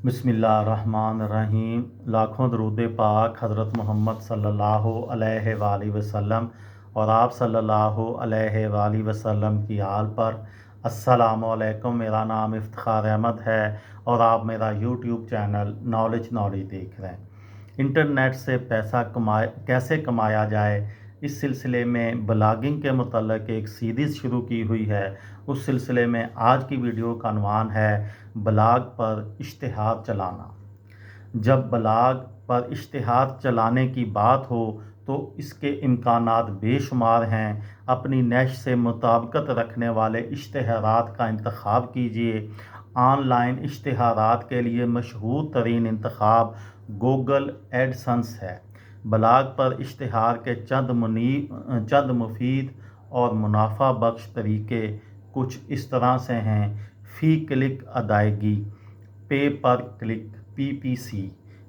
बिस्मिल्लाहिर्रहमानिर्रहीम। लाखों दरूद पाक हज़रत मोहम्मद सल्लल्लाहु अलैहि वसल्लम और आप सल्लल्लाहु अलैहि वसल्लम की आल पर। अस्सलामु अलैकुम। मेरा नाम इफ्तिखार अहमद है और आप मेरा यूट्यूब चैनल नॉलेज देख रहे हैं। इंटरनेट से पैसा कैसे कमाया जाए, इस सिलसिले में ब्लॉगिंग के मुतल्लिक़ एक सीरीज़ शुरू की हुई है। उस सिलसिले में आज की वीडियो का अनवान है ब्लॉग पर इश्तिहार चलाना। जब ब्लॉग पर इश्तिहार चलाने की बात हो तो इसके इम्कानात बेशुमार हैं। अपनी नश से मुताबिकत रखने वाले इश्तिहारात का इंतखाब कीजिए। ऑनलाइन इश्तिहारात के लिए मशहूर तरीन इंतखाब गूगल एडसेंस है। ब्लॉग पर इश्तिहार के चंद मुफीद और मुनाफा बख्श तरीके कुछ इस तरह से हैं। फ़ी क्लिक अदायगी, पे पर क्लिक PPC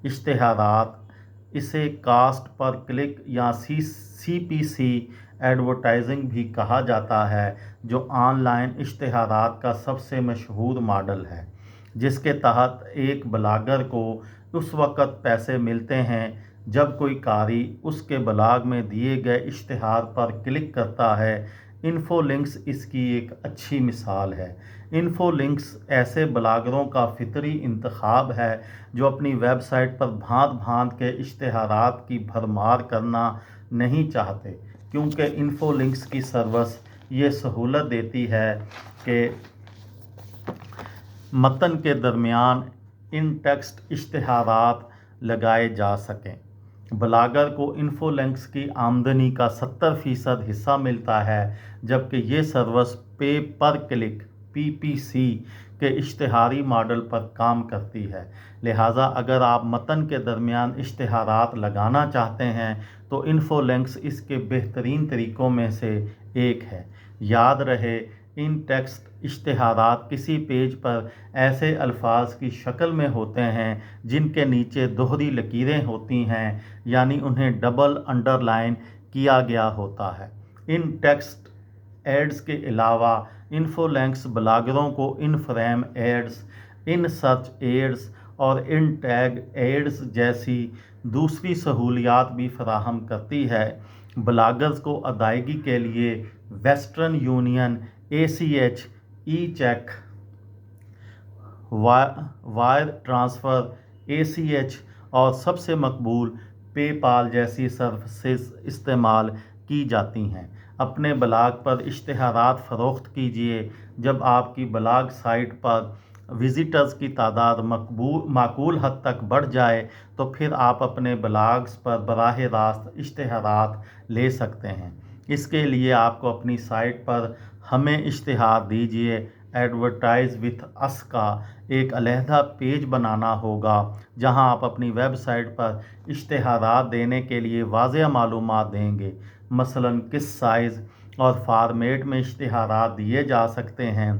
इश्तिहारात, इसे कास्ट पर क्लिक या CPC एडवर्टाइजिंग भी कहा जाता है, जो ऑनलाइन इश्तिहारात का सबसे मशहूर मॉडल है, जिसके तहत एक ब्लॉगर को उस वक़्त पैसे मिलते हैं जब कोई कारी उसके ब्लॉग में दिए गए इश्तिहार पर क्लिक करता है। इन्फो लिंक्स इसकी एक अच्छी मिसाल है। इन्फो लिंक्स ऐसे ब्लॉगरों का फितरी इंतखाब है जो अपनी वेबसाइट पर भांत के इश्तिहारात की भरमार करना नहीं चाहते, क्योंकि इन्फो लिंक्स की सर्विस ये सहूलत देती है कि मतन के दरमियान इन टेक्स्ट इश्तिहारात लगाए जा सकें। ब्लॉगर को इन्फो लिंक्स की आमदनी का 70% हिस्सा मिलता है, जबकि ये सर्विस पे पर क्लिक PPC के इश्तिहारी मॉडल पर काम करती है। लिहाजा अगर आप मतन के दरमियान इश्तिहारात लगाना चाहते हैं तो इन्फो लिंक्स इसके बेहतरीन तरीक़ों में से एक है। याद रहे, इन टेक्स्ट इश्तिहारात किसी पेज पर ऐसे अल्फाज की शक्ल में होते हैं जिनके नीचे दोहरी लकीरें होती हैं, यानी उन्हें डबल अंडरलाइन किया गया होता है। इन टेक्स्ट एड्स के अलावा इन्फो लिंक्स ब्लॉगरों को इन फ्रेम एड्स, इन सर्च एड्स और इन टैग एड्स जैसी दूसरी सहूलियात भी फराहम करती है। ब्लॉगर्स को अदायगी के लिए Western Union, ACH, e check, wire transfer, ACH और सबसे मकबूल पेपाल जैसी सर्विसेज इस्तेमाल की जाती हैं। अपने ब्लॉग पर इश्तिहारात फ़रोख्त कीजिए। जब आपकी ब्लॉग साइट पर विज़िटर्स की तादाद माकूल हद तक बढ़ जाए तो फिर आप अपने ब्लॉग्स पर बराह रास्त इश्तिहारात ले सकते हैं। इसके लिए आपको अपनी साइट पर हमें इश्तिहार दीजिए एडवर्टाइज विथ अस का एक अलहदा पेज बनाना होगा, जहां आप अपनी वेबसाइट पर इश्तिहारात देने के लिए वाज़ेह मालूमात देंगे, मसलन किस साइज़ और फॉर्मेट में इश्तिहारात दिए जा सकते हैं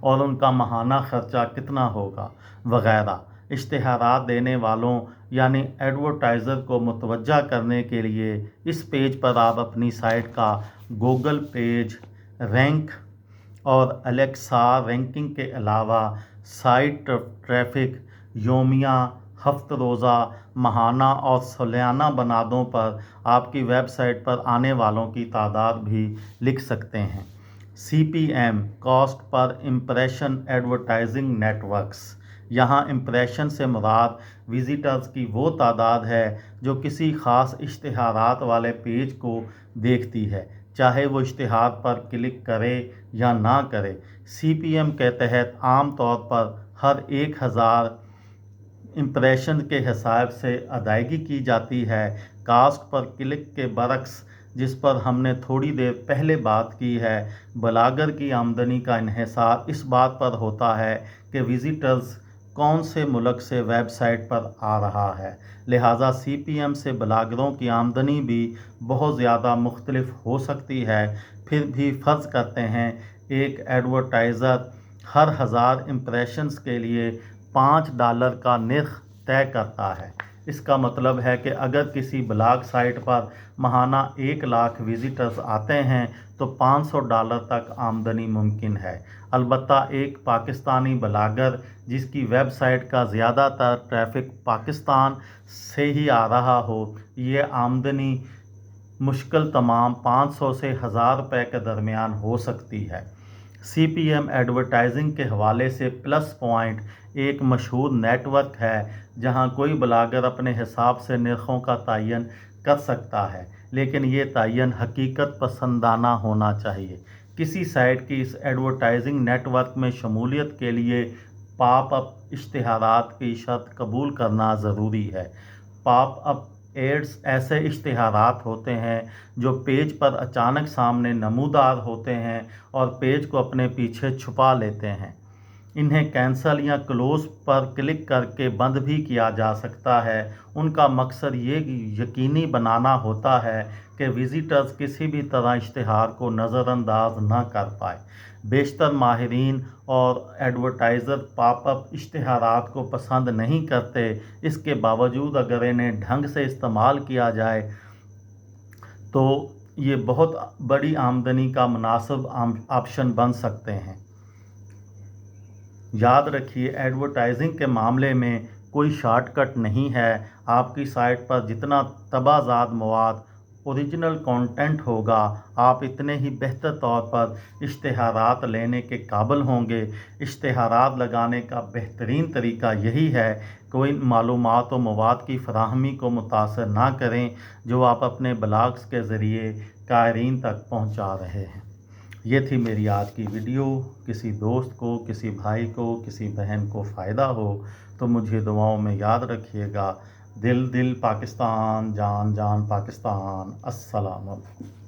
और उनका माहाना ख़र्चा कितना होगा वगैरह। इश्तिहारात देने वालों यानी एडवर्टाइज़र को मुतवज्जा करने के लिए इस पेज पर आप अपनी साइट का गूगल पेज रैंक और एलेक्सा रैंकिंग के अलावा साइट ट्रैफिक, योमिया, हफ्त रोज़ा, माहाना और सालाना बनादों पर आपकी वेबसाइट पर आने वालों की तादाद भी लिख सकते हैं। CPM cost per impression advertising networks, यहाँ इम्प्रेशन से मुराद विजिटर्स की वो तादाद है जो किसी ख़ास इश्तिहारात वाले पेज को देखती है, चाहे वो इश्तिहार पर क्लिक करे या ना करे। CPM के तहत आम तौर पर हर 1000 इम्प्रेशन के हिसाब से अदायगी की जाती है। कास्ट पर क्लिक के बरक्स, जिस पर हमने थोड़ी देर पहले बात की है, ब्लॉगर की आमदनी का इन्हिसार इस बात पर होता है कि विजिटर्स कौन से मुल्क से वेबसाइट पर आ रहा है। लिहाजा CPM से ब्लॉगरों की आमदनी भी बहुत ज़्यादा मुख्तलिफ हो सकती है। फिर भी फ़र्ज़ करते हैं एक एडवर्टाइज़र हर 1000 इम्प्रेशंस के लिए $5 का निर्ख तय करता है। اس کا مطلب ہے کہ اگر کسی بلاگ سائٹ پر ماہانہ 1 لاکھ وزٹرز آتے ہیں تو $500 تک آمدنی ممکن ہے۔ البتہ ایک پاکستانی بلاگر جس کی ویب سائٹ کا زیادہ تر ٹریفک پاکستان سے ہی آ رہا ہو، یہ آمدنی مشکل تمام 500 سے $1000 کے درمیان ہو سکتی ہے۔ سی پی ایم ایڈورٹائزنگ کے حوالے سے پلس پوائنٹ ایک مشہور نیٹ ورک ہے جہاں کوئی بلاگر اپنے حساب سے نرخوں کا تعین کر سکتا ہے، لیکن یہ تعین حقیقت پسندانہ ہونا چاہیے۔ کسی سائٹ کی اس ایڈورٹائزنگ نیٹ ورک میں شمولیت کے لیے پاپ اپ اشتہارات کی شرط قبول کرنا ضروری ہے۔ پاپ اپ ایڈز ایسے اشتہارات ہوتے ہیں جو پیج پر اچانک سامنے نمودار ہوتے ہیں اور پیج کو اپنے پیچھے چھپا لیتے ہیں۔ انہیں کینسل یا کلوز پر کلک کر کے بند بھی کیا جا سکتا ہے۔ ان کا مقصد یہ یقینی بنانا ہوتا ہے کہ وزٹرز کسی بھی طرح اشتہار کو نظر انداز نہ کر پائے۔ بیشتر ماہرین اور ایڈورٹائزر پاپ اپ اشتہارات کو پسند نہیں کرتے۔ اس کے باوجود اگر انہیں ڈھنگ سے استعمال کیا جائے تو یہ بہت بڑی آمدنی کا مناسب آپشن بن سکتے ہیں۔ یاد رکھیے، ایڈورٹائزنگ کے معاملے میں کوئی شارٹ کٹ نہیں ہے۔ آپ کی سائٹ پر جتنا تبازات مواد، اوریجنل کانٹینٹ ہوگا، آپ اتنے ہی بہتر طور پر اشتہارات لینے کے قابل ہوں گے۔ اشتہارات لگانے کا بہترین طریقہ یہی ہے کہ وہ ان معلومات و مواد کی فراہمی کو متاثر نہ کریں جو آپ اپنے بلاگز کے ذریعے قارئین تک پہنچا رہے ہیں۔ یہ تھی میری آج کی ویڈیو۔ کسی دوست کو، کسی بھائی کو، کسی بہن کو فائدہ ہو تو مجھے دعاؤں میں یاد رکھیے گا۔ دل دل پاکستان، جان جان پاکستان۔ السلام علیکم۔